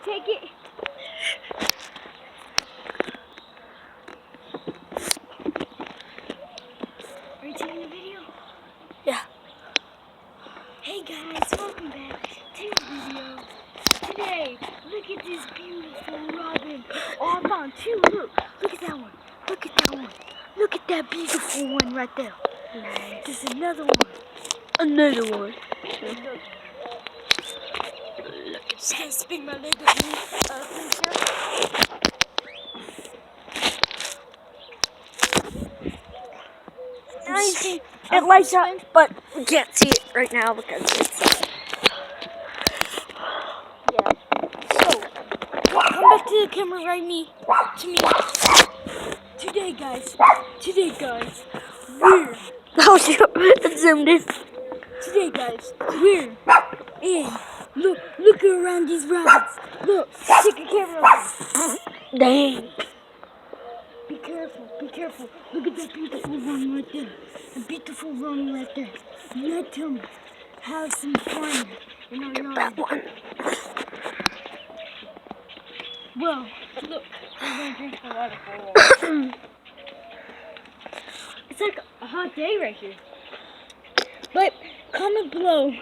Take it. Are you taking a video? Yeah. Hey guys, welcome back to the video. Today, look at this beautiful robin. Oh, I found two. Look at that one. Look at that one. Look at that beautiful one right there. Nice. There's another one. Another one. Look. Look at Spin my leg with me. Nice. It lights up, but we can't see it right now because it's. Yeah. So, come back to the camera right to me. Today, guys, we're Oh shoot! It zoomed in. Today, guys, we're in. Look around these rabbits. Look, take a camera. Dang. Be careful. Look at that beautiful one right there. A beautiful one right there. Let him have some fun in our yard. That one. Well, look, we're gonna drink some water for a while. It's like a hot day right here. But comment below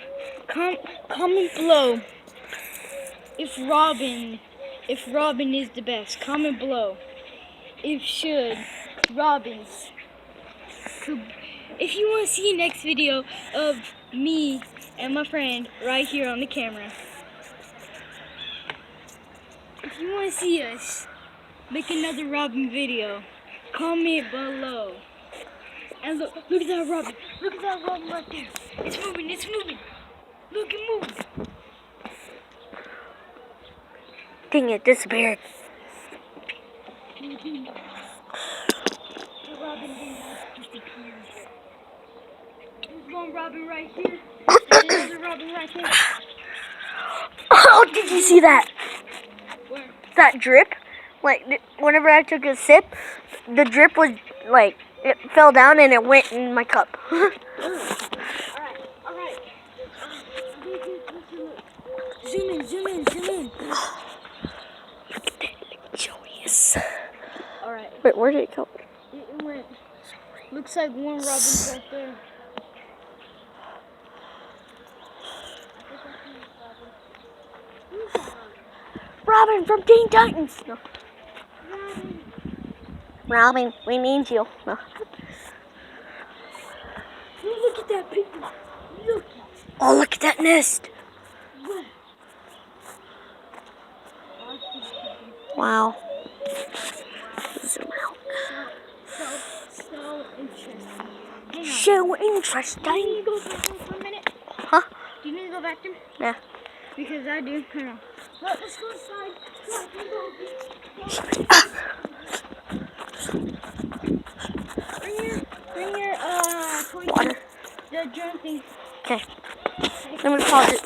if Robin is the best. Comment below if Robins could, if you want to see the next video of me and my friend right here on the camera. If you want to see us make another Robin video, comment below. And look at that Robin. Look at that Robin right there. It's moving. Look, it moved. Dang, it disappeared. The Robin didn't disappear. There's one Robin right here. And another Robin right there. Oh, did you see that? Where? That drip? Like, whenever I took a sip, the drip was like, it fell down and it went in my cup. Alright. Zoom in. Look at that, joyous. Alright. Wait, where did it go? It went. Looks like one Robin's right there. Robin from Teen Titans. No. Robin, we need you. No. Look at that people. Look. Oh, look at that nest. Wow. Zoom out. So interesting. Hang on. So Do you interesting. need to go bathroom for a minute? Huh? Do you need to go bathroom? Yeah. Because I do. Hang on. Let's go inside. Bring your Water. the drone thing. Okay. Let me pause it.